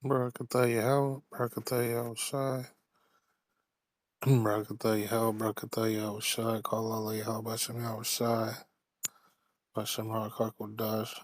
Barakatha Yahweh, Barakatha Yahweh Shai, Barakatha Yahweh, Barakatha Yahweh Shai, Kalala Yahweh, Bashem Yahweh Shai, Bashem Harakakodash,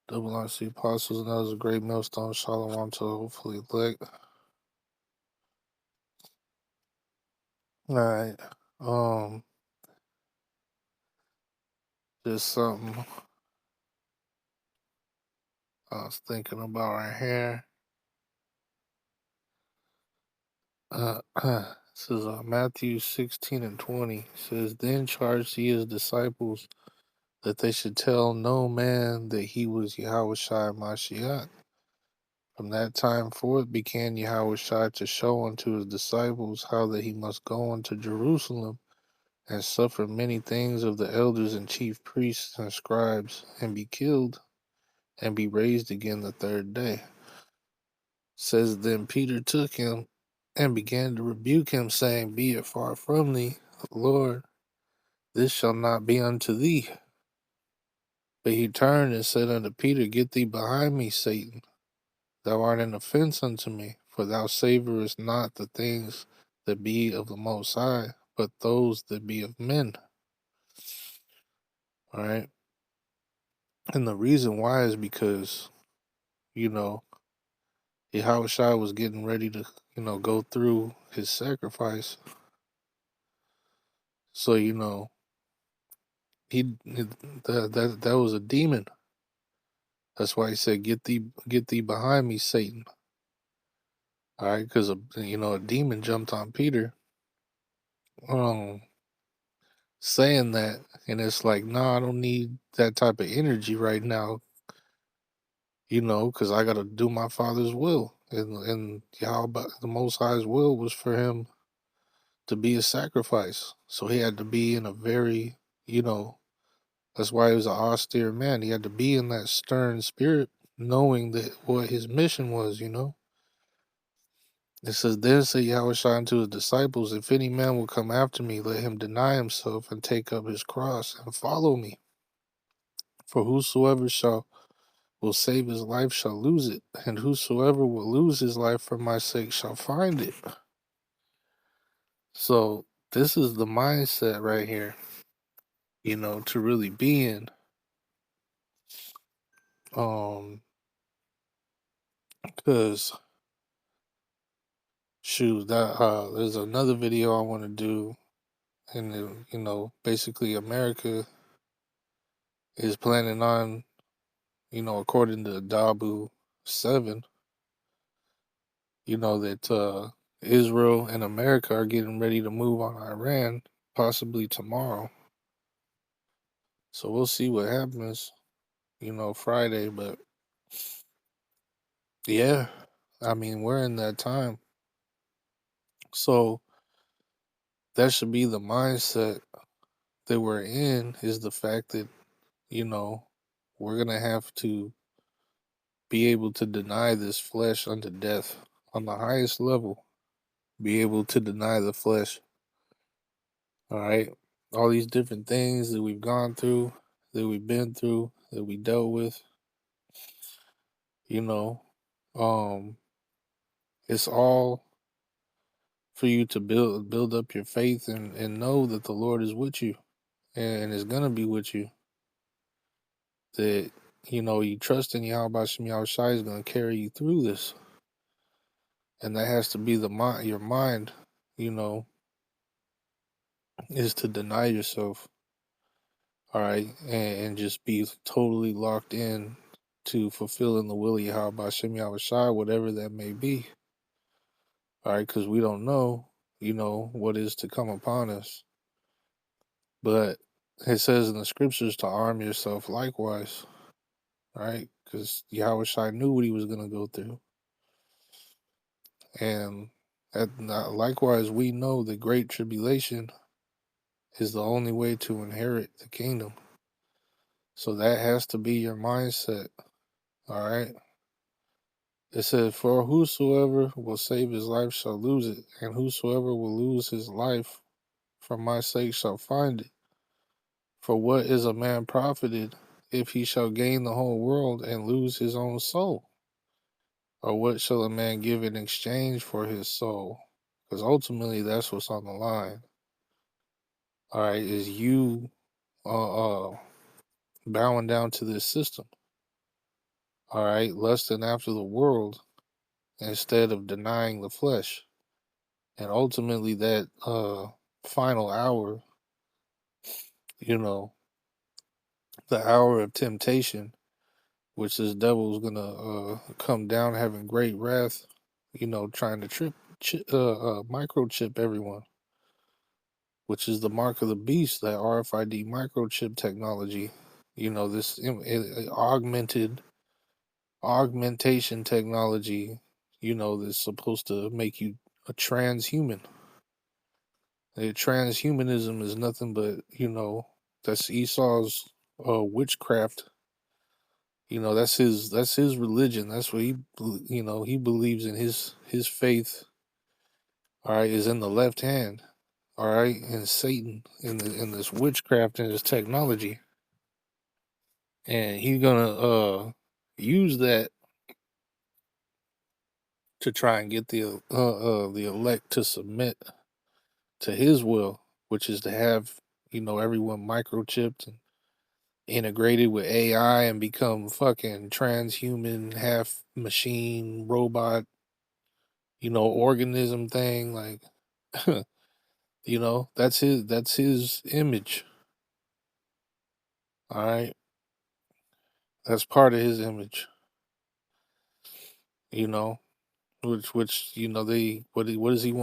Double RC Apostles, and that was a great millstone. Shalom to hopefully elect. Alright, just something I was thinking about right here. This is Matthew 16 and 20. It says, Then charged he his disciples that they should tell no man that he was Yahweh Shai Mashiach. From that time forth began Yahushua to show unto his disciples how that he must go unto Jerusalem and suffer many things of the elders and chief priests and scribes, and be killed, and be raised again the third day. Says then Peter took him and began to rebuke him, saying, Be it far from thee, Lord, this shall not be unto thee. But he turned and said unto Peter, Get thee behind me, Satan. Thou art an offense unto me, for thou savorest not the things that be of the Most High, but those that be of men. All right. And the reason why is because, Yahushua was getting ready to, go through his sacrifice. So, that was a demon. That's why he said, Get thee behind me, Satan. All right, because a demon jumped on Peter. Saying that, and it's like, no, I don't need that type of energy right now, because I got to do my Father's will, and Yahweh, the Most High's will was for him to be a sacrifice, so he had to be in a very, that's why he was an austere man. He had to be in that stern spirit, knowing that what his mission was. It says, Then said Yahweh unto his disciples, If any man will come after me, let him deny himself and take up his cross and follow me. For whosoever will save his life shall lose it, and whosoever will lose his life for my sake shall find it. So this is the mindset right here, to really be in. Because shoot, that there's another video I want to do, and basically America is planning on, according to Dabu 7, that Israel and America are getting ready to move on Iran, possibly tomorrow. So we'll see what happens, Friday. But yeah, I mean, we're in that time. So that should be the mindset that we're in, is the fact that, we're going to have to be able to deny this flesh unto death on the highest level, be able to deny the flesh. All right. All these different things that we've gone through, that we've been through, that we dealt with, you know, um, it's all for you to build up your faith and know that the Lord is with you and is gonna be with you. That you trust in Yahweh Shem Yahweh Shai is gonna carry you through this. And that has to be your mind, you know, is to deny yourself. All right, and just be totally locked in to fulfilling the will of Yahweh Shem Yahweh Shai, whatever that may be. All right, because we don't know, what is to come upon us. But it says in the scriptures to arm yourself likewise, right? Because Yahweh Shai knew what he was going to go through. And likewise, we know the great tribulation is the only way to inherit the kingdom. So that has to be your mindset, all right? It says, For whosoever will save his life shall lose it, and whosoever will lose his life for my sake shall find it. For what is a man profited if he shall gain the whole world and lose his own soul? Or what shall a man give in exchange for his soul? Because ultimately, that's what's on the line. All right, is you bowing down to this system? All right, lusting after the world instead of denying the flesh, and ultimately that final hour, you know, the hour of temptation, which this devil is gonna come down having great wrath, trying to microchip everyone, which is the mark of the beast, that RFID microchip technology. This augmentation technology. That's supposed to make you a transhuman. Transhumanism is nothing but that's Esau's witchcraft. That's his religion. That's what he believes in. His faith, all right, is in the left hand, all right, and Satan in this witchcraft and this technology, and he's gonna use that to try and get the elect to submit to his will, which is to have everyone microchipped and integrated with AI and become fucking transhuman, half machine, robot, organism thing. Like, that's his image. All right. That's part of his image, you know, which, what does he want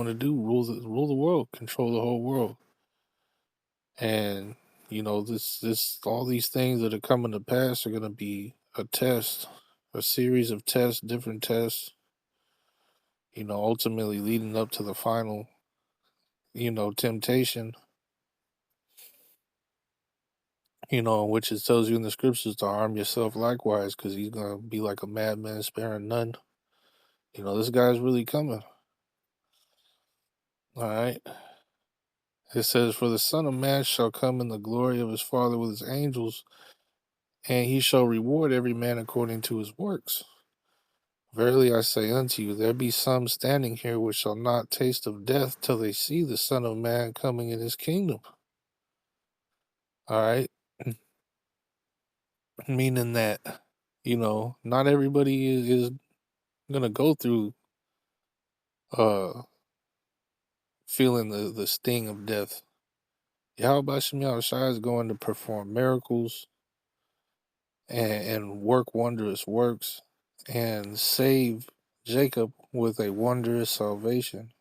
to do? Rule the world, control the whole world. And, all these things that are coming to pass are going to be a test, a series of tests, different tests, ultimately leading up to the final, temptation, which it tells you in the scriptures to arm yourself likewise, because he's going to be like a madman sparing none. This guy's really coming. All right. It says, "For the Son of Man shall come in the glory of his Father with his angels, and he shall reward every man according to his works. Verily I say unto you, there be some standing here which shall not taste of death till they see the Son of Man coming in his kingdom." All right. Meaning that, not everybody is going to go through uh feeling the sting of death. Yahweh Shem Yahushua is going to perform miracles and work wondrous works and save Jacob with a wondrous salvation.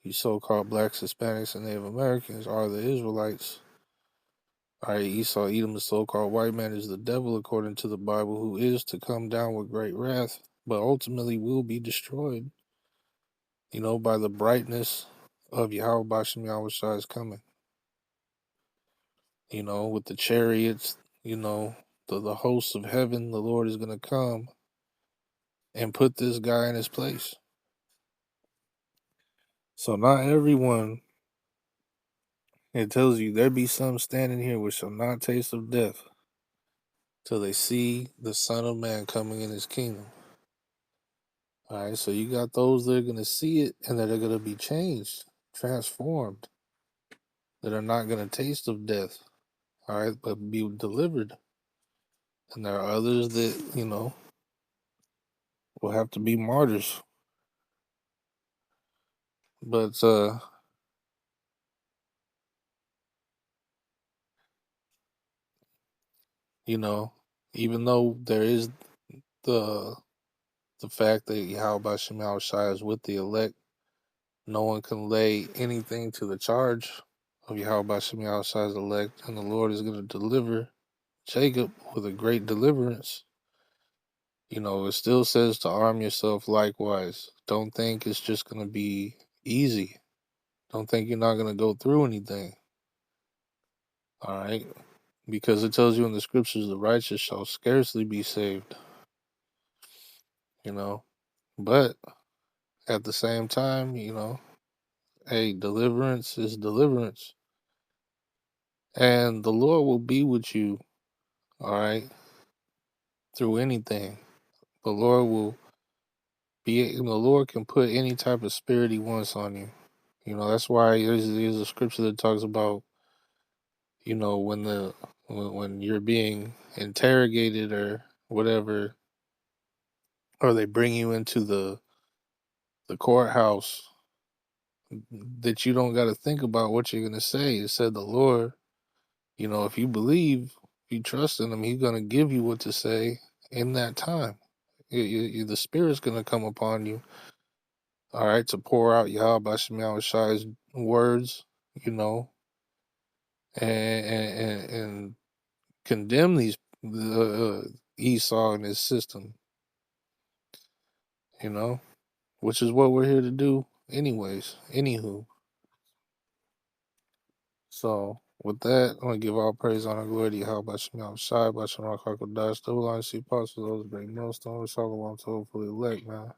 You so-called blacks, Hispanics, and Native Americans are the Israelites. All right, Esau, Edom, the so-called white man, is the devil according to the Bible, who is to come down with great wrath, but ultimately will be destroyed, by the brightness of Yahweh Bashem Yahweh coming. With the chariots, the hosts of heaven, the Lord is going to come and put this guy in his place. So not everyone, it tells you, there be some standing here which shall not taste of death till they see the Son of Man coming in his kingdom. All right, so you got those that are going to see it and that are going to be changed, transformed, that are not going to taste of death, all right, but be delivered. And there are others that, will have to be martyrs. But, even though there is the the fact that Yahweh Shema Shai is with the elect, no one can lay anything to the charge of Yahweh Shema Shai's elect, and the Lord is going to deliver Jacob with a great deliverance. It still says to arm yourself likewise. Don't think it's just going to be easy. Don't think you're not going to go through anything. All right? Because it tells you in the scriptures, the righteous shall scarcely be saved. But at the same time, hey, deliverance is deliverance. And the Lord will be with you, all right, through anything. The Lord will The Lord can put any type of spirit He wants on you. That's why there's a scripture that talks about, when you're being interrogated or whatever, or they bring you into the courthouse, that you don't got to think about what you're gonna say. It said the Lord, if you believe, if you trust in Him, He's gonna give you what to say in that time. The Spirit's gonna come upon you, all right, to pour out Yahweh Shem Shai's words, you know, and condemn Esau and his system, you know, which is what we're here to do, anyways. Anywho, so with that, I'm gonna give all praise, honor, glory to Yahweh Shem Shai, Bashem Rakakadash, double line see apostles, those great millstones, Shalom to hopefully elect, man.